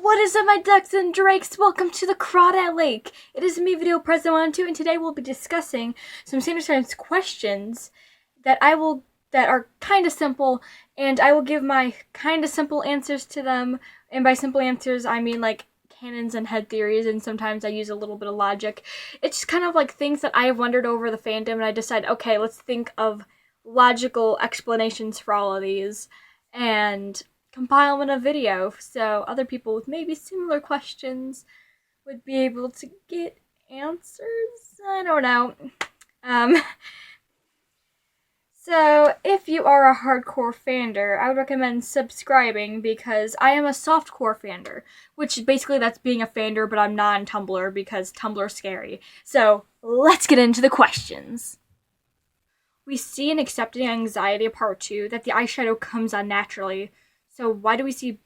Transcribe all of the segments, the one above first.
What is up, my ducks and drakes? Welcome to the Crawdad Lake. It is me, Video President 1 and today we'll be discussing some standard science questions that are kind of simple, and I will give my kind of simple answers to them. And by simple answers, I mean like canons and head theories, and sometimes I use a little bit of logic. It's just kind of like things that I have wondered over the fandom, and I decided, okay, let's think of logical explanations for all of these, and compile them in a video so other people with maybe similar questions would be able to get answers. I don't know. So if you are a hardcore fander, I would recommend subscribing because I am a softcore fander, which basically that's being a fander, but I'm not on Tumblr because Tumblr's scary. So let's get into the questions. We see in Accepting Anxiety Part 2 that the eyeshadow comes on naturally. So why do we see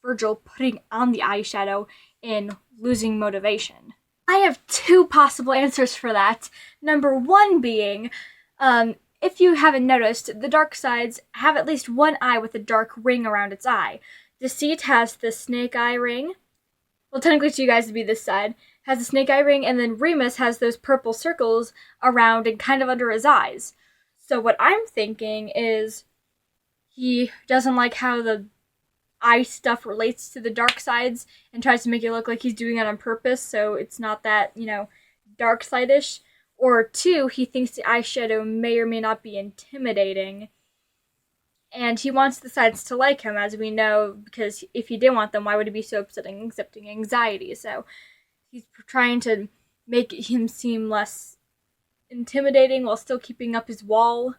Virgil putting on the eyeshadow in Losing Motivation? I have two possible answers for that. Number one being, if you haven't noticed, the dark sides have at least one eye with a dark ring around its eye. Deceit has the snake eye ring. Well, technically to you guys to be this side, has the snake eye ring, and then Remus has those purple circles around and kind of under his eyes. So what I'm thinking is he doesn't like how the eye stuff relates to the dark sides and tries to make it look like he's doing it on purpose so it's not that, dark side-ish. Or two, he thinks the eyeshadow may or may not be intimidating, and he wants the sides to like him, as we know, because if he didn't want them, why would he be so upsetting accepting anxiety? So he's trying to make him seem less intimidating while still keeping up his wall.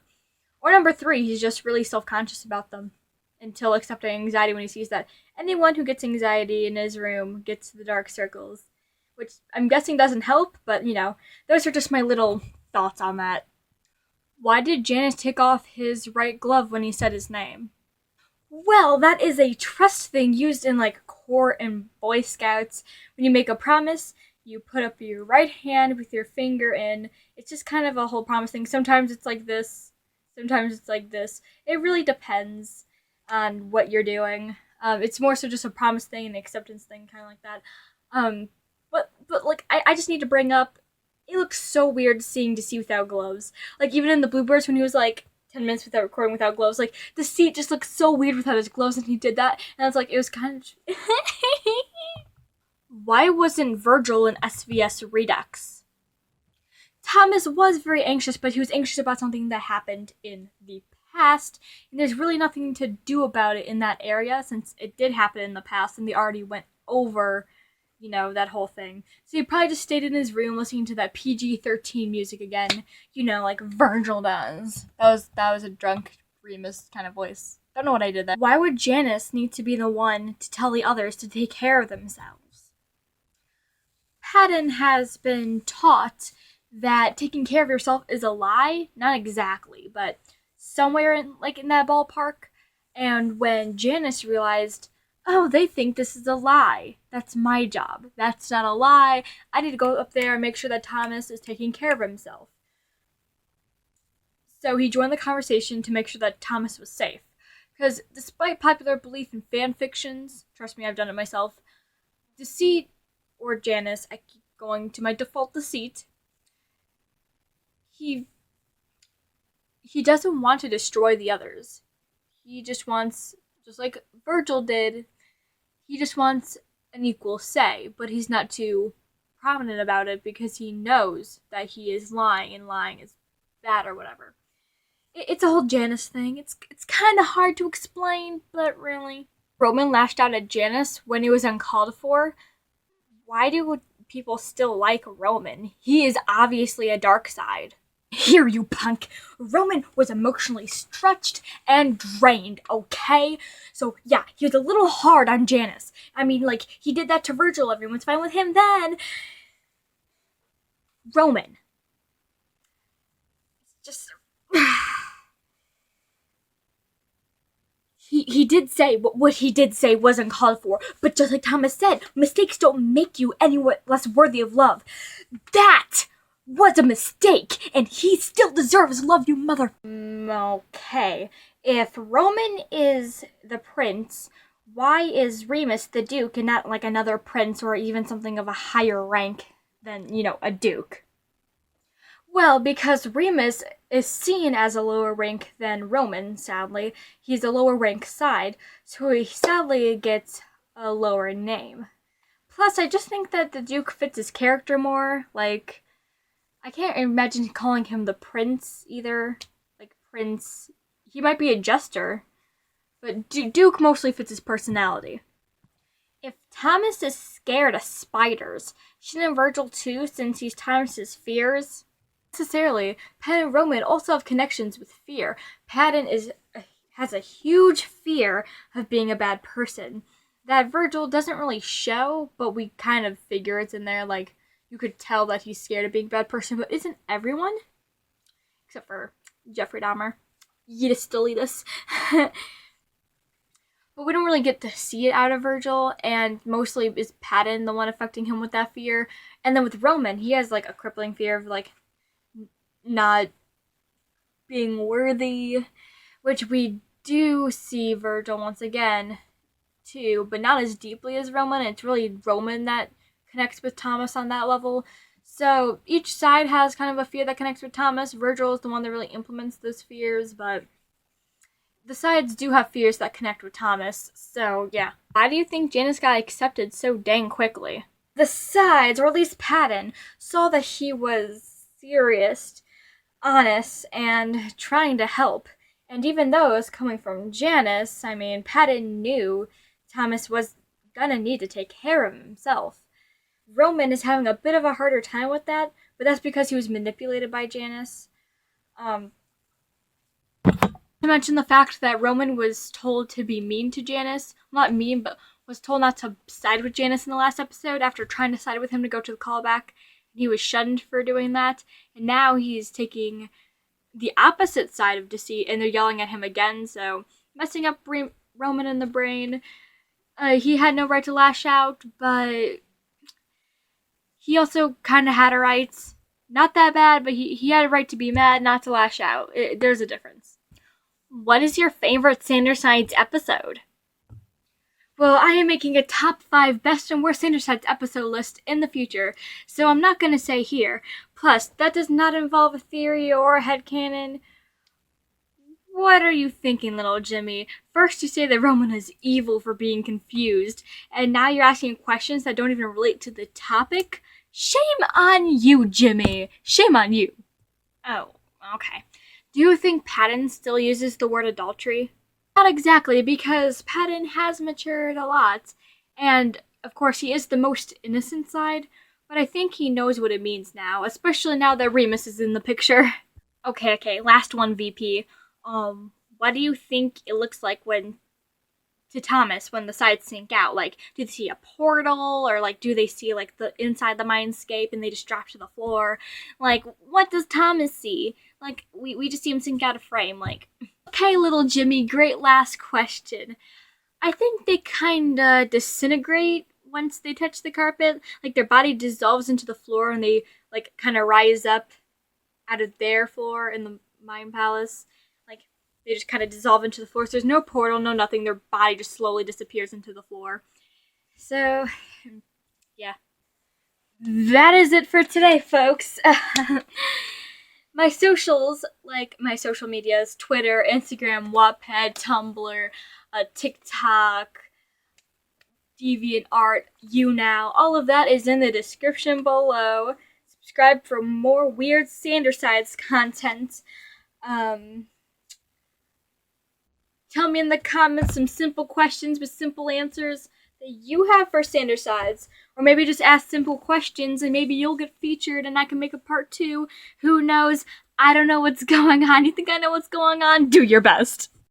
Or number three, he's just really self-conscious about them until accepting anxiety when he sees that anyone who gets anxiety in his room gets the dark circles, which I'm guessing doesn't help, but those are just my little thoughts on that. Why did Janice take off his right glove when he said his name? Well, that is a trust thing used in like Corps and Boy Scouts. When you make a promise, you put up your right hand with your finger in. It's just kind of a whole promise thing. Sometimes it's like this, sometimes it's like this. It really depends on what you're doing. It's more so just a promise thing and an acceptance thing, kind of like that. But like, I just need to bring up, it looks so weird seeing Deceit without gloves. Like, even in the Bluebirds when he was like 10 minutes without recording without gloves, like, Deceit just looks so weird without his gloves, and he did that, and I was like, it was kind of... Why wasn't Virgil in SVS Redux? Thomas was very anxious, but he was anxious about something that happened in the past, and there's really nothing to do about it in that area since it did happen in the past and they already went over, that whole thing. So he probably just stayed in his room listening to that PG-13 music again, like Virgil does. That was a drunk Remus kind of voice. Don't know what I did there. Why would Janice need to be the one to tell the others to take care of themselves? Patton has been taught that taking care of yourself is a lie. Not exactly, but somewhere in that ballpark. And when Janice realized, oh, they think this is a lie. That's my job. That's not a lie. I need to go up there and make sure that Thomas is taking care of himself. So he joined the conversation to make sure that Thomas was safe. Because despite popular belief in fan fictions, trust me, I've done it myself, Deceit, or Janice, I keep going to my default Deceit, he doesn't want to destroy the others. He just wants, just like Virgil did, he just wants an equal say, but he's not too prominent about it because he knows that he is lying, and lying is bad or whatever. It's a whole Janice thing. It's kind of hard to explain, but really. Roman lashed out at Janice when he was uncalled for. Why do people still like Roman? He is obviously a dark side. Here, you punk. Roman was emotionally stretched and drained, okay? So, yeah, he was a little hard on Janice. I mean, he did that to Virgil. Everyone's fine with him then. Roman. Just... He did say what he did say wasn't called for, but just like Thomas said, mistakes don't make you any less worthy of love. That was a mistake, and he still deserves love, you mother... Okay, if Roman is the prince, Why is Remus the Duke and not like another prince or even something of a higher rank than, a duke? Well, because Remus is seen as a lower rank than Roman, sadly. He's a lower rank side, so he sadly gets a lower name. Plus, I just think that the Duke fits his character more. Like, I can't imagine calling him the Prince either. Like, Prince. He might be a jester, but Duke mostly fits his personality. If Thomas is scared of spiders, shouldn't Virgil too, since he's Thomas's fears? Necessarily, Pat and Roman also have connections with fear. Patton has a huge fear of being a bad person that Virgil doesn't really show, but we kind of figure it's in there. Like, you could tell that he's scared of being a bad person, but isn't everyone? Except for Jeffrey Dahmer. Yeetus deletus. But we don't really get to see it out of Virgil, and mostly is Patton the one affecting him with that fear. And then with Roman, he has like a crippling fear of like not being worthy, which we do see Virgil once again too, but not as deeply as Roman. It's really Roman that connects with Thomas on that level. So each side has kind of a fear that connects with Thomas. Virgil is the one that really implements those fears, but the sides do have fears that connect with Thomas. So yeah. Why do you think Janice got accepted so dang quickly? The sides, or at least Patton, saw that he was serious, honest, and trying to help. And even though it was coming from Janice, I mean, Patton knew Thomas was gonna need to take care of himself. Roman is having a bit of a harder time with that, but that's because he was manipulated by Janice. To mention the fact that Roman was told to be mean to Janice. Not mean, but was told not to side with Janice in the last episode after trying to side with him to go to the callback. He was shunned for doing that, and now he's taking the opposite side of deceit, and they're yelling at him again, so messing up Roman in the brain. He had no right to lash out, but he also kind of had a right. Not that bad, but he had a right to be mad, not to lash out. There's a difference. What is your favorite Sandersides episode? Well, I am making a top 5 best and worst Sandersides episode list in the future, so I'm not going to say here. Plus, that does not involve a theory or a headcanon. What are you thinking, little Jimmy? First you say that Roman is evil for being confused, and now you're asking questions that don't even relate to the topic? Shame on you, Jimmy! Shame on you! Oh, okay. Do you think Patton still uses the word adultery? Not exactly, because Patton has matured a lot, and of course he is the most innocent side, but I think he knows what it means now, especially now that Remus is in the picture. Okay, last one, VP. What do you think it looks like to Thomas when the sides sink out? Like, do they see a portal, or like do they see like the inside the mindscape and they just drop to the floor? Like, what does Thomas see? Like, we just see him sink out of frame. Like, okay, little Jimmy, great last question. I think they kinda disintegrate once they touch the carpet. Like, their body dissolves into the floor and they like kind of rise up out of their floor in the Mind Palace. Like, they just kind of dissolve into the floor. So there's no portal, no nothing. Their body just slowly disappears into the floor. So, yeah. That is it for today, folks. My socials, like my social medias, Twitter, Instagram, Wattpad, Tumblr, TikTok, DeviantArt, YouNow, all of that is in the description below. Subscribe for more weird Sandersides content. Tell me in the comments some simple questions with simple answers that you have for Sandersides. Or maybe just ask simple questions and maybe you'll get featured and I can make a part 2. Who knows? I don't know what's going on. You think I know what's going on? Do your best.